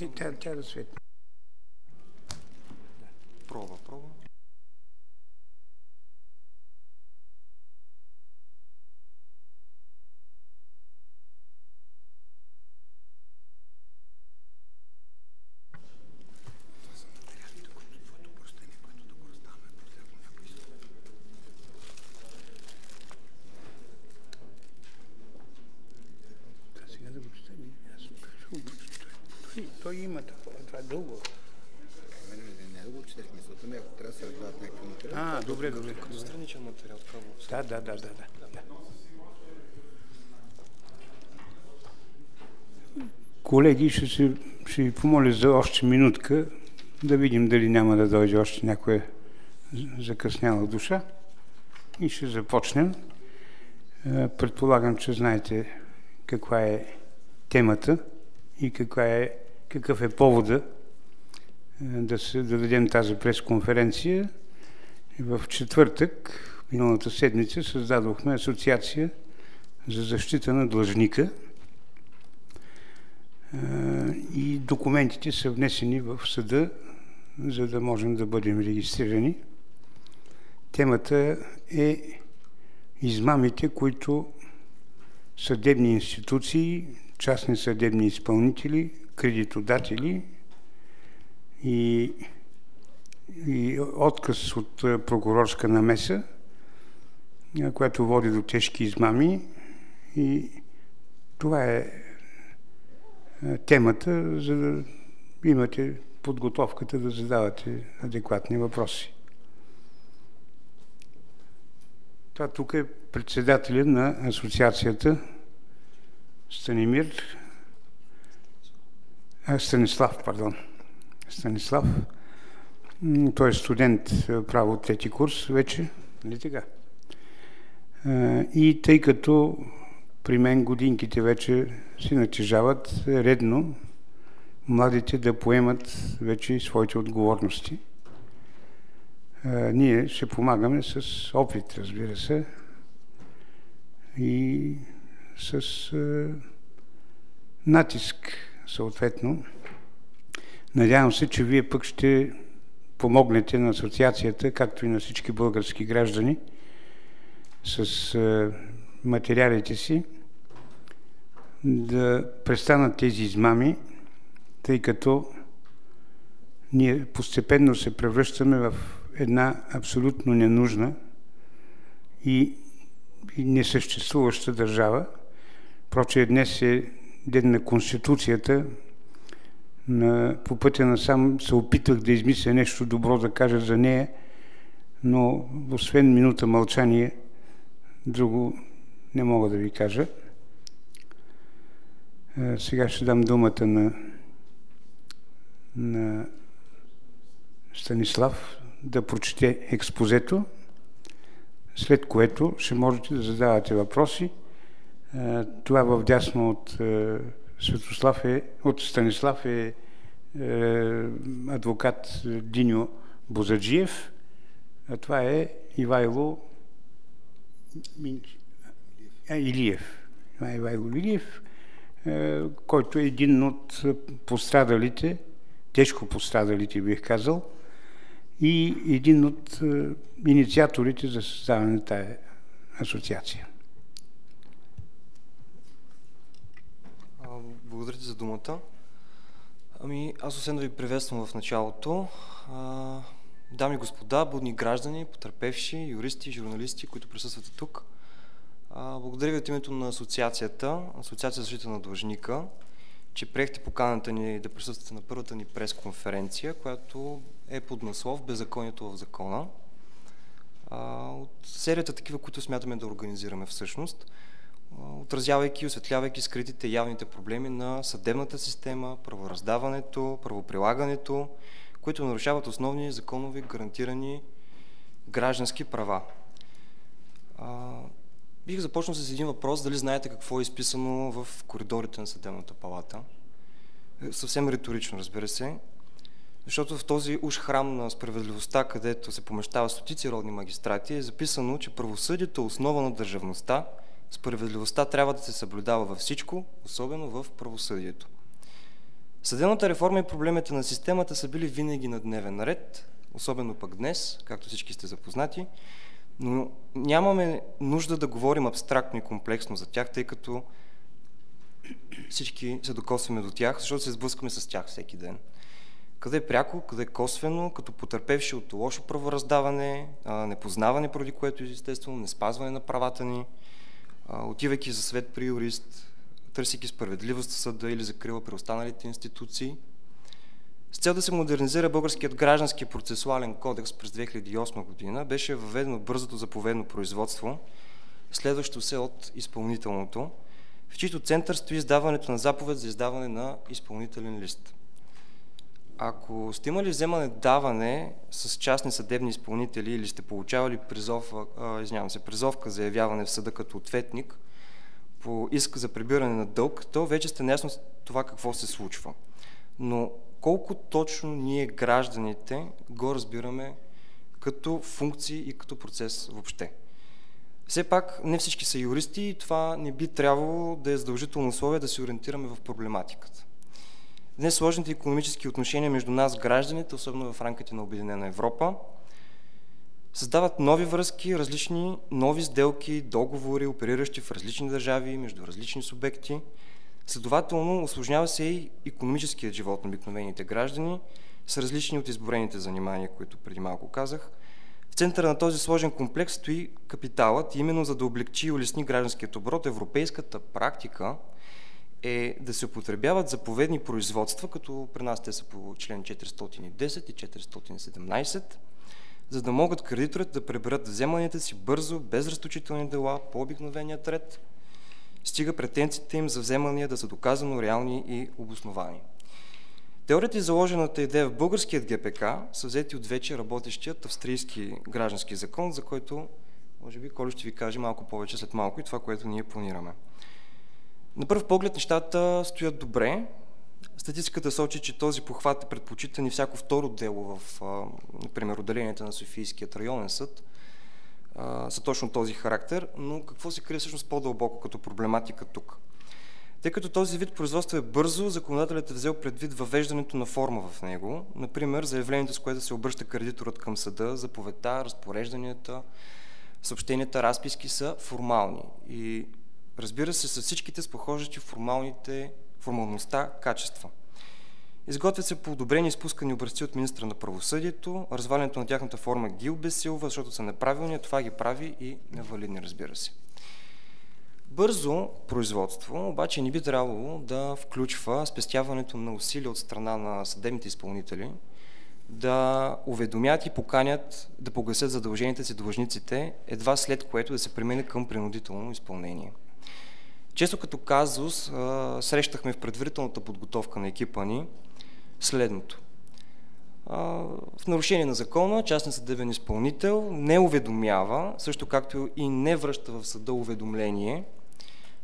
Тя да светне. Проба. Той има това е дълго. Не да го четеш мисълта ми, ако трябва да се разбавят някакви материали. Добре. Като страничен материал, кабел. Да. Колеги, ще ви помоля за още минутка, да видим дали няма да дойде още някоя закъсняла душа и ще започнем. Предполагам, че знаете каква е темата и какъв е повода да дадем тази пресконференция. В четвъртък, миналата седмица, създадохме Асоциация за защита на длъжника и документите са внесени в съда, за да можем да бъдем регистрирани. Темата е измамите, които съдебни институции, частни съдебни изпълнители, кредитодатели и отказ от прокурорска намеса, която води до тежки измами. И това е темата, за да имате подготовката да задавате адекватни въпроси. Това тук е председателя на асоциацията Станислав. Той е студент право трети курс вече, нали така? И тъй като при мен годинките вече се натежават, редно младите да поемат вече своите отговорности. Ние ще помагаме с опит, разбира се, и с натиск, съответно. Надявам се, че вие пък ще помогнете на асоциацията, както и на всички български граждани, с материалите си, да престанат тези измами, тъй като ние постепенно се превръщаме в една абсолютно ненужна и несъществуваща държава. Впрочем, днес е ден на Конституцията. По пътя насам се опитвах да измисля нещо добро да кажа за нея, но освен минута мълчание, друго не мога да ви кажа. Сега ще дам думата на Станислав да прочете експозето, след което ще можете да задавате въпроси. Това вдясно от Станислав е адвокат Диньо Бозаджиев, а това е Ивайло Илиев. Това е Ивайло Илиев, който е един от пострадалите, тежко пострадалите, бих казал, и един от инициаторите за създаване на тази асоциация. Благодаря ти за думата. Аз освен да ви приветствам в началото, дами и господа, будни граждани, потърпевши, юристи, журналисти, които присъствате тук, благодаря ви от името на Асоциация за защита на длъжника, че приехте поканата ни да присъствате на първата ни пресконференция, която е под наслов "Беззаконието в закона", от серията такива, които смятаме да организираме всъщност, отразявайки и осветлявайки скритите явните проблеми на съдебната система, правораздаването, правоприлагането, които нарушават основни законови гарантирани граждански права. Бих започнал с един въпрос: дали знаете какво е изписано в коридорите на Съдебната палата? Съвсем риторично, разбира се, защото в този уж храм на справедливостта, където се помещават стотици родни магистрати, е записано, че правосъдието е основа на държавността, справедливостта трябва да се съблюдава във всичко, особено в правосъдието. Съдебната реформа и проблемите на системата са били винаги на дневен ред, особено пък днес, както всички сте запознати, но нямаме нужда да говорим абстрактно и комплексно за тях, тъй като всички се докосваме до тях, защото се сблъскаме с тях всеки ден. Къде е пряко, къде е косвено, като потърпевши от лошо правораздаване, непознаване, поради което естествено неспазване на правата ни, отивайки за свет при юрист, търсейки справедливост в съда или закрила при останалите институции. С цел да се модернизира българският граждански процесуален кодекс през 2008 година беше въведено бързото заповедно производство, следващо се от изпълнителното, в чийто център стои издаването на заповед за издаване на изпълнителен лист. Ако сте имали вземане-даване с частни съдебни изпълнители или сте получавали призовка за явяване в съда като ответник по иск за прибиране на дълг, то вече сте наясно с това какво се случва. Но колко точно ние, гражданите, го разбираме като функции и като процес въобще? Все пак не всички са юристи и това не би трябвало да е задължително условие да се ориентираме в проблематиката. Днес сложните икономически отношения между нас, гражданите, особено в рамките на Обединена Европа, създават нови връзки, различни нови сделки, договори, опериращи в различни държави, между различни субекти. Следователно, усложнява се и икономическият живот на обикновените граждани с различни от изборените занимания, които преди малко казах. В центъра на този сложен комплекс стои капиталът и именно за да облегчи и улесни гражданският оборот, европейската практика е да се употребяват заповедни производства, като при нас те са по член 410 и 417, за да могат кредиторите да приберат вземанията си бързо, без разточителни дела, по обикновеният ред, стига претенциите им за вземания да са доказано реални и обосновани. Теорията и заложената идея в българският ГПК са взети от вече работещият австрийски граждански закон, за който, може би, Колю ще ви каже малко повече след малко и това, което ние планираме. На пръв поглед нещата стоят добре. Статистиката сочи, че този похват е предпочитан и всяко второ дело в, например, отделенията на Софийският районен съд са точно този характер, но какво се крие всъщност по-дълбоко като проблематика тук? Тъй като този вид производство е бързо, законодателят е взел предвид въвеждането на форма в него, например заявлението, с което се обръща кредиторът към съда, заповедта, разпорежданията, съобщенията, разписки са формални и разбира се, са всичките спохождащи формалността качества. Изготвят се по одобрени изпускани образци от министра на правосъдието, развалянето на тяхната форма ги обезсилва, защото са неправилни, това ги прави и невалидни, разбира се. Бързо производство обаче не би трябвало да включва спестяването на усилия от страна на съдебните изпълнители, да уведомят и поканят да погасят задължените си длъжниците, едва след което да се премине към принудително изпълнение. Често като казус срещахме в предварителната подготовка на екипа ни следното. В нарушение на закона, частен съдебен изпълнител не уведомява, също както и не връща в съда уведомление,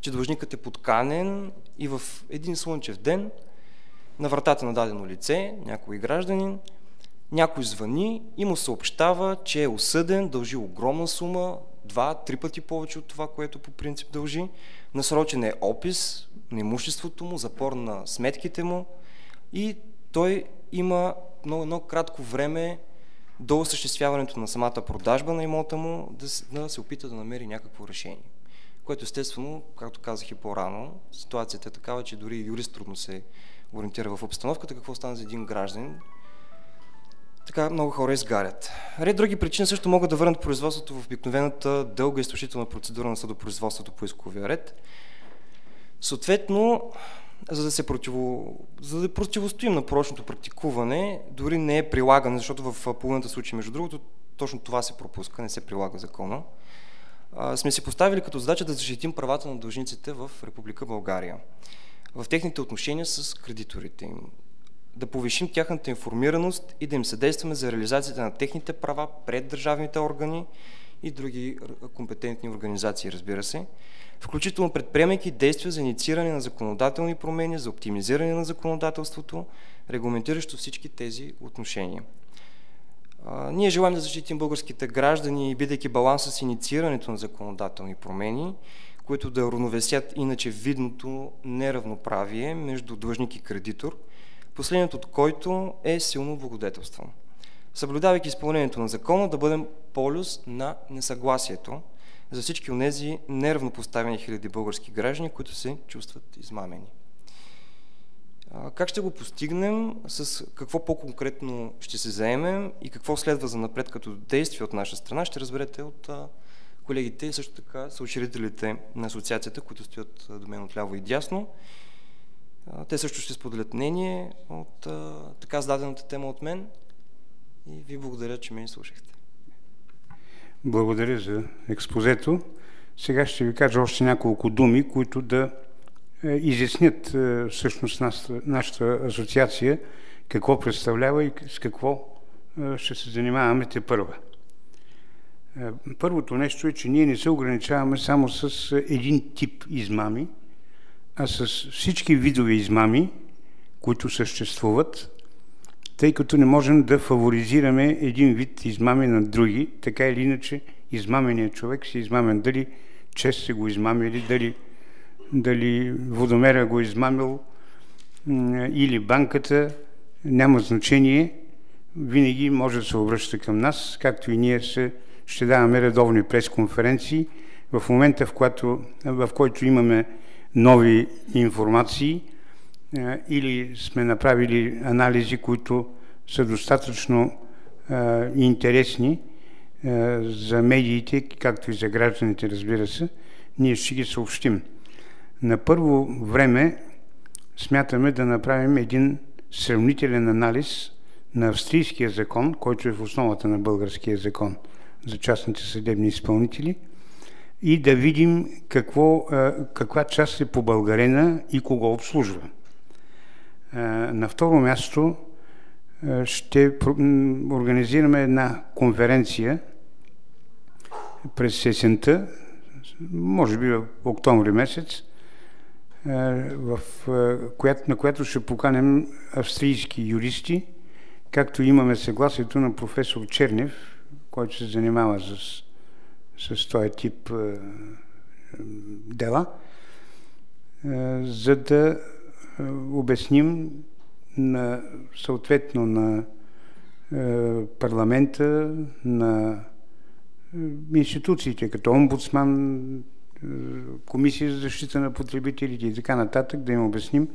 че длъжникът е подканен и в един слънчев ден на вратата на дадено лице, някой гражданин, някой звъни и му съобщава, че е осъден, дължи огромна сума, 2-3 пъти повече от това, което по принцип дължи. Насрочен е опис на имуществото му, запор на сметките му и той има много кратко време до осъществяването на самата продажба на имота му да се опита да намери някакво решение. Което естествено, както казах и по-рано, ситуацията е такава, че дори юрист трудно се ориентира в обстановката, какво стане за един гражданин. Така много хора изгарят. Ред други причини също могат да върнат производството в обикновената дълга и изтощителна процедура на съдопроизводството по исковия ред. Съответно, за да противостоим на порочното практикуване, дори не е прилагане, защото в половината случаи, между другото, точно това се пропуска, не се прилага закона, сме си поставили като задача да защитим правата на длъжниците в Република България, в техните отношения с кредиторите им, да повишим тяхната информираност и да им съдействаме за реализацията на техните права пред държавните органи и други компетентни организации, разбира се, включително предприемайки действия за иницииране на законодателни промени, за оптимизиране на законодателството, регламентиращо всички тези отношения. Ние желаем да защитим българските граждани, бидейки баланса с инициирането на законодателни промени, които да равновесят иначе видното неравноправие между длъжник и кредитор последният от който е силно облагодетелстван. Съблюдавайки изпълнението на закона, да бъдем полюс на несъгласието за всички онези неравнопоставени хиляди български граждани, които се чувстват измамени. Как ще го постигнем, с какво по-конкретно ще се заемем и какво следва за напред като действие от наша страна, ще разберете от колегите и също така съучредителите на асоциацията, които стоят до мен отляво и дясно. Те също ще споделят мнение от така зададената тема от мен и ви благодаря, че ме изслушахте. Благодаря за експозето. Сега ще ви кажа още няколко думи, които да изяснят всъщност нашата асоциация, какво представлява и с какво ще се занимаваме тепърва. Първото нещо е, че ние не се ограничаваме само с един тип измами, а с всички видове измами, които съществуват, тъй като не можем да фаворизираме един вид измами на други, така или иначе измаменият човек си измамен. Дали чест се го измамили, дали водомера го измамил или банката, няма значение, винаги може да се обръща към нас, както и ние ще даваме редовни пресконференции. В момента, в който имаме нови информации или сме направили анализи, които са достатъчно интересни за медиите, както и за гражданите, разбира се, ние ще ги съобщим. На първо време смятаме да направим един сравнителен анализ на австрийския закон, който е в основата на българския закон за частните съдебни изпълнители, и да видим каква част е побългарена и кого обслужва. На второ място ще организираме една конференция през есента, може би в октомври месец, на която ще поканем австрийски юристи, както имаме съгласието на професор Чернев, който се занимава с този тип дела, за да обясним съответно на парламента, на институциите, като омбудсман, Комисия за защита на потребителите и така нататък, да им обясним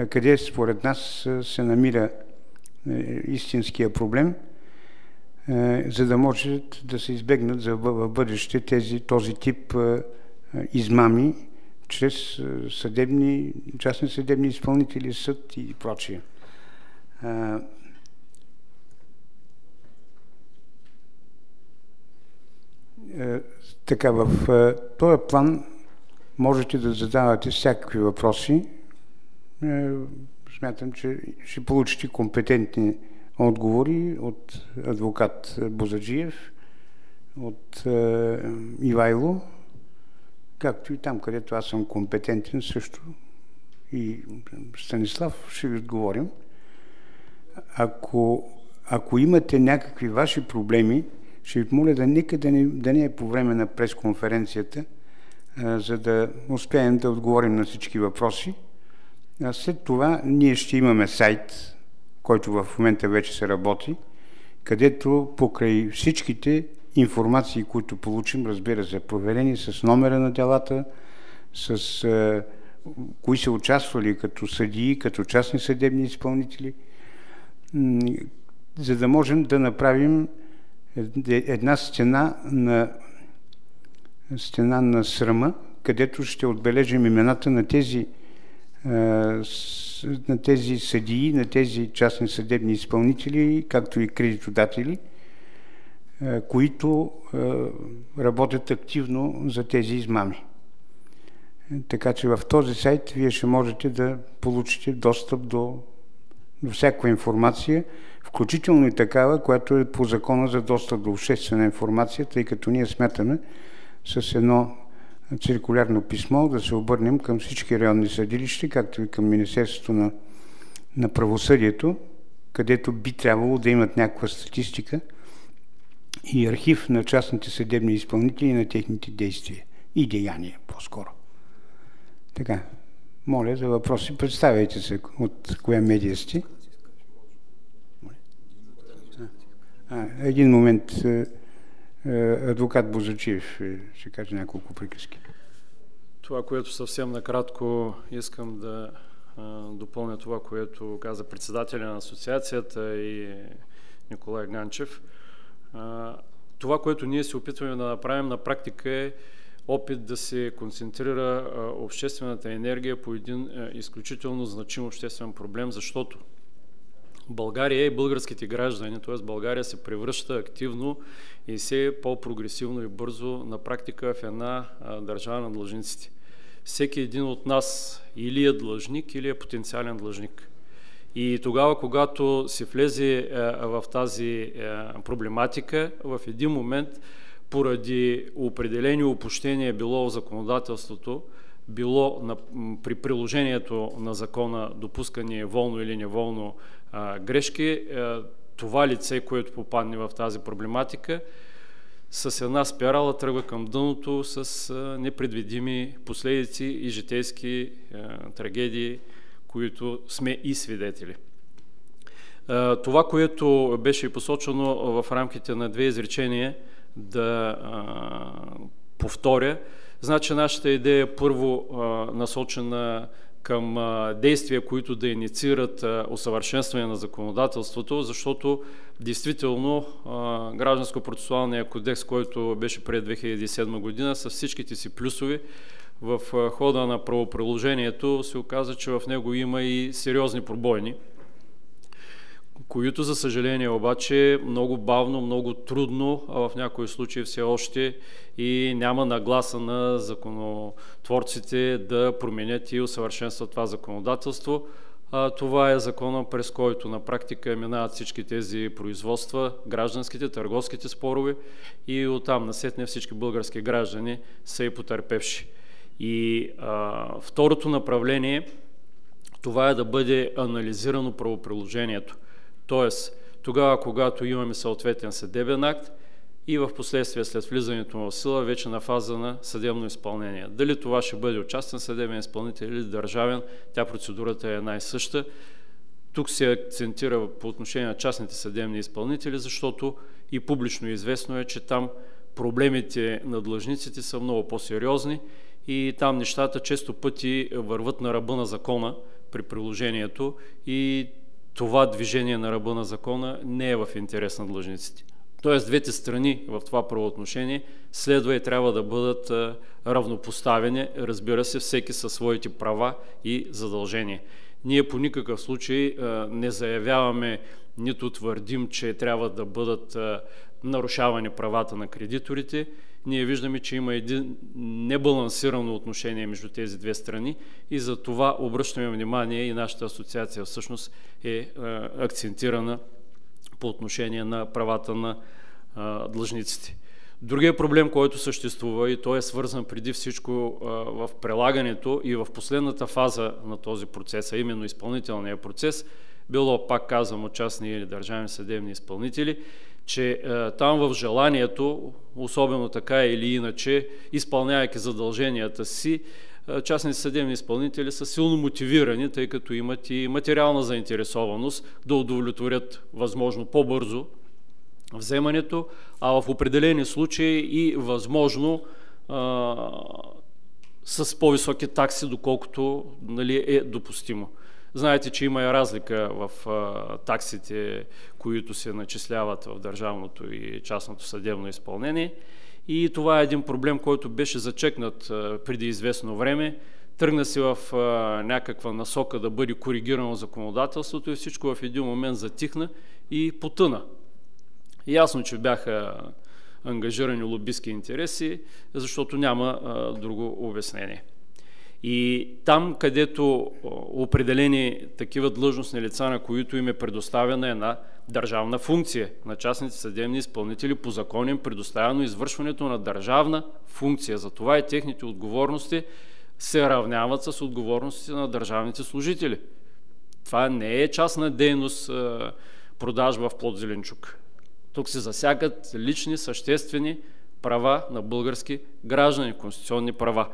къде според нас се намира истинския проблем, за да може да се избегнат в бъдеще този тип измами чрез частни съдебни изпълнители, съд и прочие. Така, в този план можете да задавате всякакви въпроси. Смятам, че ще получите компетентни отговори от адвокат Бозаджиев, от Ивайло, както и там, където аз съм компетентен също, и Станислав, ще ви отговорим. Ако имате някакви ваши проблеми, ще ви моля да не е по време на пресконференцията, за да успеем да отговорим на всички въпроси. След това ние ще имаме сайт, който в момента вече се работи, където покрай всичките информации, които получим, разбира се, проверени с номера на делата, с кои са участвали като съдии, като частни съдебни изпълнители, за да можем да направим една стена на срама, където ще отбележим имената на тези съдии, на тези частни съдебни изпълнители, както и кредитодатели, които работят активно за тези измами. Така че в този сайт вие ще можете да получите достъп до всякаква информация, включително и такава, която е по закона за достъп до обществена информация, тъй като ние смятаме с едно циркулярно писмо да се обърнем към всички районни съдилища, както и към Министерството на правосъдието, където би трябвало да имат някаква статистика и архив на частните съдебни изпълнители и на техните действия и деяния по-скоро. Така, Моля за въпроси. Представяйте се от коя медия сте. Един момент. Адвокат Бозачиев ще каже няколко приказки. Това, което съвсем накратко искам да допълня това, което каза председателя на асоциацията и Николай Ганчев. Това, което ние се опитваме да направим на практика е опит да се концентрира обществената енергия по един изключително значим обществен проблем, защото България и българските граждани, т.е. България се превръща активно и все по-прогресивно и бързо на практика в една държава на длъжниците. Всеки един от нас или е длъжник, или е потенциален длъжник. И тогава, когато се влезе в тази проблематика, в един момент, поради определени опущения, било в законодателството, било при приложението на закона допускане волно или неволно грешки, това лице, което попадне в тази проблематика, с една спирала тръгва към дъното с непредвидими последици и житейски трагедии, които сме и свидетели. Това, което беше посочено в рамките на 2 изречения, да повторя, значи нашата идея е първо насочена към действия, които да инициират усъвършенстване на законодателството, защото действително Гражданско-процесуалния кодекс, който беше пред 2007 година, с всичките си плюсове, в хода на правоприложението се оказа, че в него има и сериозни пробойни, които, за съжаление, обаче много бавно, много трудно, а в някои случаи все още и няма нагласа на законотворците да променят и усъвършенстват това законодателство. Това е закона, през който на практика минават всички тези производства, гражданските, търговските спорове и оттам насетне всички български граждани са и потърпевши. И второто направление, това е да бъде анализирано правоприложението. Тоест, тогава, когато имаме съответен съдебен акт и в последствие след влизането в сила, вече на фаза на съдебно изпълнение. Дали това ще бъде частен съдебен изпълнител или държавен, тя процедурата е една и съща. Тук се акцентира по отношение на частните съдебни изпълнители, защото и публично известно е, че там проблемите на длъжниците са много по-сериозни и там нещата често пъти върват на ръба на закона при приложението и това движение на ръба на закона не е в интерес на длъжниците. Тоест, двете страни в това правоотношение следва и трябва да бъдат равнопоставени, разбира се, всеки със своите права и задължения. Ние по никакъв случай не заявяваме, нито твърдим, че трябва да бъдат нарушавани правата на кредиторите. Ние виждаме, че има един небалансирано отношение между тези две страни и за това обръщаме внимание и нашата асоциация всъщност е акцентирана по отношение на правата на длъжниците. Другият проблем, който съществува и той е свързан преди всичко в прилагането и в последната фаза на този процес, а именно изпълнителния процес, било, пак казвам, от частни или държавни съдебни изпълнители, че там в желанието, особено така или иначе, изпълнявайки задълженията си, частните съдебни изпълнители са силно мотивирани, тъй като имат и материална заинтересованост да удовлетворят възможно по-бързо вземането, а в определени случаи и възможно с по-високи такси, доколкото е допустимо. Знаете, че има и разлика в таксите, които се начисляват в държавното и частното съдебно изпълнение. И това е един проблем, който беше зачекнат преди известно време. Тръгна се в някаква насока да бъде коригирано законодателството и всичко в един момент затихна и потъна. Ясно, че бяха ангажирани лобистки интереси, защото няма друго обяснение. И там, където определени такива длъжностни лица, на които им е предоставена една държавна функция, на частните съдебни изпълнители по закон им предоставено извършването на държавна функция. Затова и техните отговорности се равняват с отговорностите на държавните служители. Това не е частна дейност, продажба в плод зеленчук. Тук се засягат лични, съществени права на български граждани, конституционни права.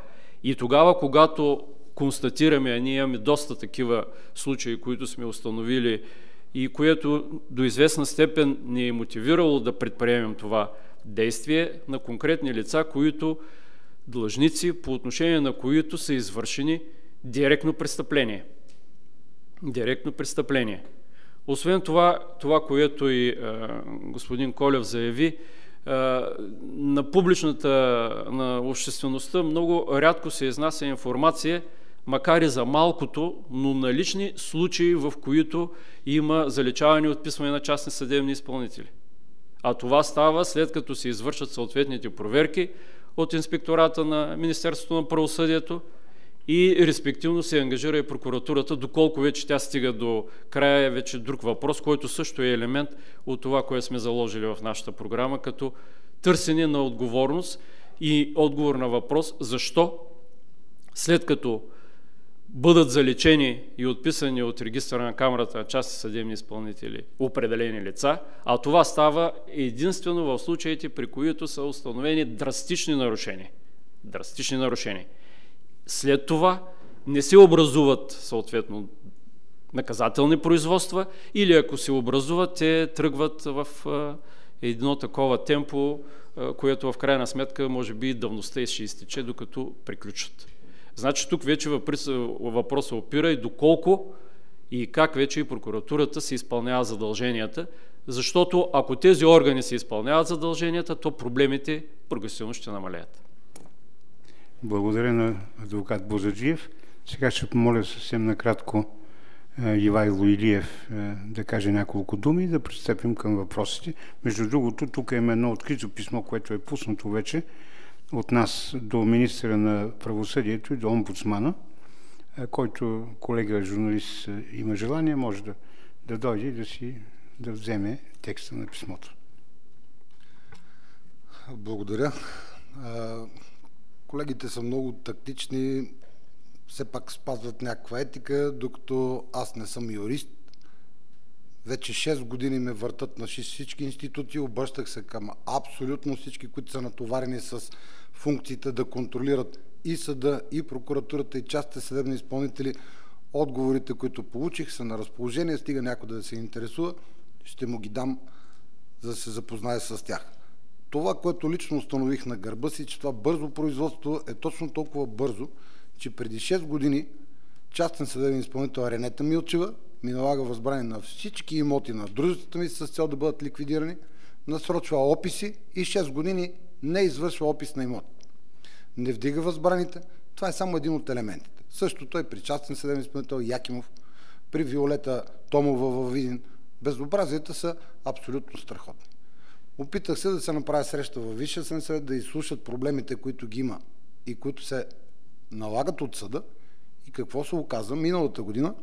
И тогава, когато констатираме, а ние имаме доста такива случаи, които сме установили и което до известна степен ни е мотивирало да предприемем това действие на конкретни лица, които длъжници, по отношение на които са извършени директно престъпление. Директно престъпление. Освен това, което и господин Колев заяви, на обществеността много рядко се изнася информация, макар и за малкото, но налични случаи, в които има заличаване и отписване на частни съдебни изпълнители. А това става след като се извършат съответните проверки от инспектората на Министерството на правосъдието и респективно се ангажира и прокуратурата, доколко вече тя стига до края е вече друг въпрос, който също е елемент от това, което сме заложили в нашата програма, като търсене на отговорност и отговор на въпрос, защо след като бъдат заличени и отписани от регистъра на Камарата на частни съдебни изпълнители определени лица, а това става единствено в случаите, при които са установени драстични нарушения. Драстични нарушения. След това не се образуват съответно наказателни производства или ако се образуват, те тръгват в едно такова темпо, което в крайна сметка може би давността ще изтече, докато приключат. Значи тук вече въпросът опира и доколко и как вече и прокуратурата се изпълнява задълженията, защото ако тези органи се изпълняват задълженията, то проблемите прогресивно ще намалеят. Благодаря на адвокат Бозаджиев. Сега ще помоля съвсем накратко Ивайло Илиев да каже няколко думи и да пристъпим към въпросите. Между другото, тук има едно открито писмо, което е пуснато вече от нас до министъра на правосъдието и до омбудсмана, който колега журналист има желание, може да дойде и да вземе текста на писмото. Благодаря. Колегите са много тактични, все пак спазват някаква етика, докато аз не съм юрист. Вече 6 години ме въртат на всички институти, обръщах се към абсолютно всички, които са натоварени с функциите да контролират и съда, и прокуратурата, и частните съдебни изпълнители. Отговорите, които получих, са на разположение, стига някой да се интересува, ще му ги дам, за да се запознае с тях. Това, което лично установих на гърба си, че това бързо производство е точно толкова бързо, че преди 6 години частен съдебен изпълнител Ренета Милчева ми налага възбрани на всички имоти на дружествата ми с цел да бъдат ликвидирани, насрочва описи и 6 години не извършва опис на имот. Не вдига възбраните. Това е само един от елементите. Същото е при частен съдебен изпълнител Якимов, при Виолета Томова във Видин. Безобразията са абсолютно страхотни. Опитах се да се направя среща във Висшия съдебен съвет, да изслушат проблемите, които ги има и които се налагат от съда. И какво се оказа? Миналата година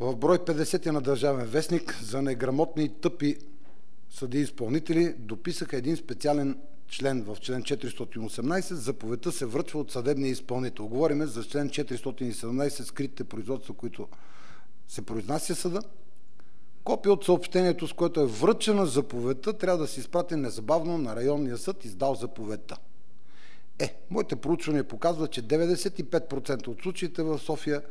в брой 50 на Държавен вестник за неграмотни и тъпи съдии-изпълнители дописаха един специален член в член 418. Заповедта се връчва от съдебния изпълнител. Говорим за член 417, скритите производства, които се произнася съда. Копия от съобщението, с което е връчена заповедта, трябва да се изпрати незабавно на районния съд, издал заповедта. Моите проучвания показват, че 95% от случаите в София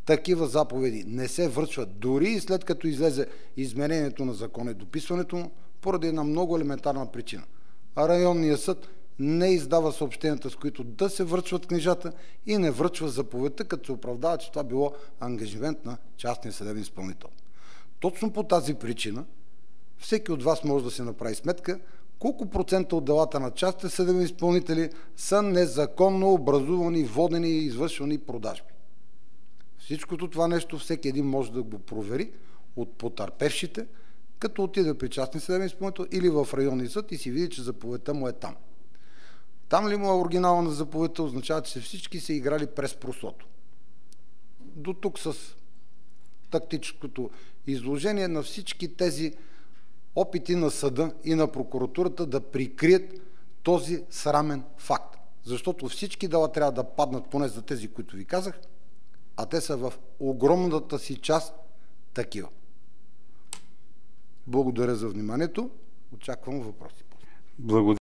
такива заповеди не се връчват, дори и след като излезе изменението на закона и дописването му, поради една много елементарна причина. А районният съд не издава съобщенията, с които да се връчват книжата и не връчва заповедта, като се оправдава, че това било ангажимент на частния съдебен изпълнител. Точно по тази причина всеки от вас може да се направи сметка колко процента от делата на частните съдебни изпълнители са незаконно образувани, водени и извършвани продажби. Всичкото това нещо всеки един може да го провери от потърпевшите, като отиде при частния съдебен изпълнител или в районния съд и си види, че заповедта му е там. Там ли му е оригинала на заповедта, означава, че всички са играли през прослото. До тук с тактическото изложение на всички тези опити на съда и на прокуратурата да прикрият този срамен факт. Защото всички дела трябва да паднат, поне за тези, които ви казах, а те са в огромната си част такива. Благодаря за вниманието. Очаквам въпроси. Благодаря.